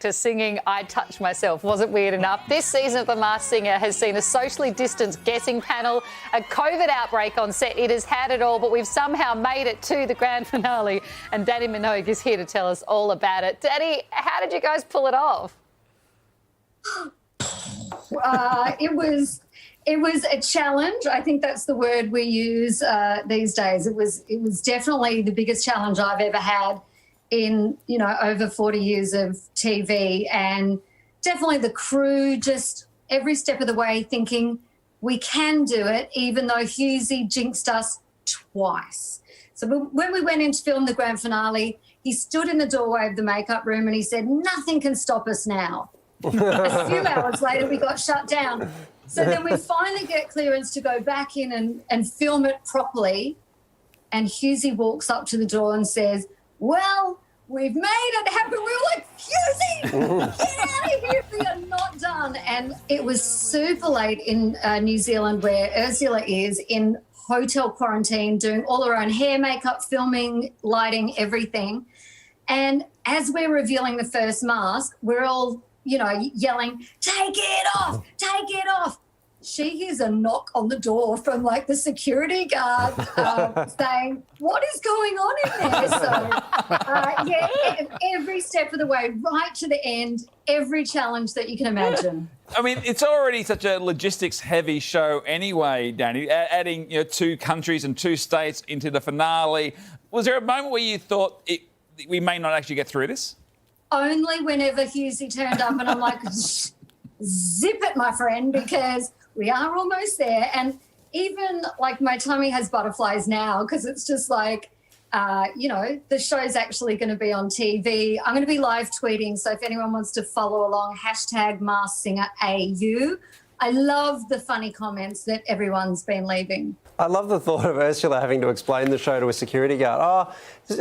actor singing I Touch Myself. Wasn't weird enough? This season of The Masked Singer has seen a socially distanced guessing panel, a COVID outbreak on set. It has had it all, but we've somehow made it to the grand finale, and Dannii Minogue is here to tell us all about it. Dannii, how did you guys pull it off? It was a challenge. I think that's the word we use these days. It was definitely the biggest challenge I've ever had in, over 40 years of TV, and definitely the crew just every step of the way thinking we can do it, even though Hughesy jinxed us twice. So when we went in to film the grand finale, he stood in the doorway of the makeup room and he said, "Nothing can stop us now." A few hours later, we got shut down. So then we finally get clearance to go back in and film it properly. And Hughesy walks up to the door and says, "Well, we've made it happen." We were like, "Hughesy, get out of here. We are not done." And it was super late in New Zealand, where Ursula is in hotel quarantine, doing all her own hair, makeup, filming, lighting, everything. And as we're revealing the first mask, we're all yelling, "Take it off, take it off." She hears a knock on the door from the security guard saying, "What is going on in there?" So, every step of the way, right to the end, every challenge that you can imagine. I mean, it's already such a logistics-heavy show anyway, Dannii, adding 2 countries and 2 states into the finale. Was there a moment where you thought we may not actually get through this? Only whenever Hughesy turned up, and I'm like, "Zip it, my friend," because we are almost there. And even my tummy has butterflies now, because it's just the show's actually going to be on TV. I'm going to be live tweeting, so if anyone wants to follow along, #MaskedSingerAU. I love the funny comments that everyone's been leaving. I love the thought of Ursula having to explain the show to a security guard. "Oh,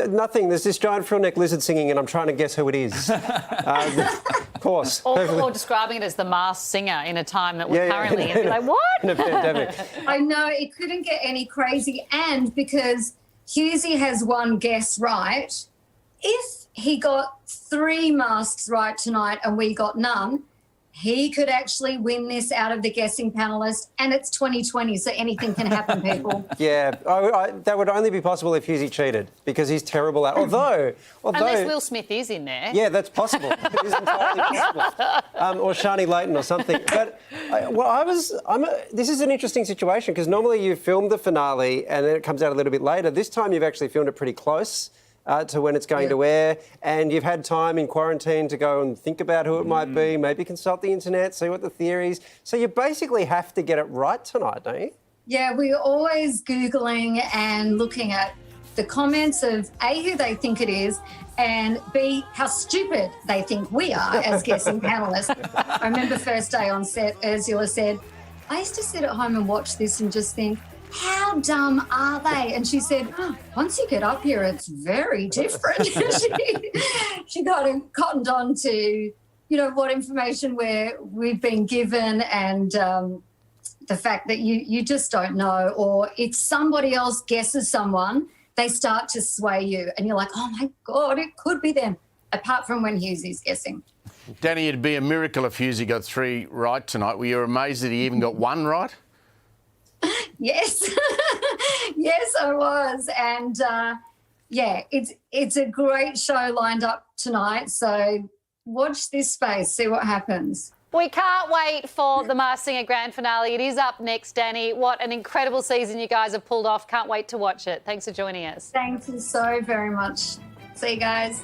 nothing. There's this giant frill-neck lizard singing and I'm trying to guess who it is." Of course. Or describing it as the Masked Singer in a time that we're currently in. Like, what? In a pandemic. I know, it couldn't get any crazy. And because Hughesy has one guess right, if he got 3 masks right tonight and we got none, he could actually win this out of the guessing panellists, and it's 2020, so anything can happen, people. Yeah, that would only be possible if Hughesy cheated, because he's terrible at. Although unless Will Smith is in there. Yeah, that's possible. It is entirely possible. Or Shani Layton or something. But this is an interesting situation, because normally you film the finale and then it comes out a little bit later. This time you've actually filmed it pretty close to when it's going to air, and you've had time in quarantine to go and think about who it might be, maybe consult the internet, see what the theories. So you basically have to get it right tonight, don't you? Yeah, we're always Googling and looking at the comments of A, who they think it is, and B, how stupid they think we are as guessing panellists. I remember first day on set, Ursula said, "I used to sit at home and watch this and just think, how dumb are they?" And she said, "Once you get up here, it's very different." She kind of cottoned on to, what information we've been given, and the fact that you just don't know. Or if somebody else guesses someone, they start to sway you and you're like, "Oh my God, it could be them." Apart from when Hughesy's guessing. Dannii, it'd be a miracle if Hughesy got 3 right tonight. Were you amazed that he even got 1 right? Yes, yes, I was. And it's a great show lined up tonight. So watch this space, see what happens. We can't wait for the Masked Singer grand finale. It is up next, Dannii. What an incredible season you guys have pulled off. Can't wait to watch it. Thanks for joining us. Thank you so very much. See you guys.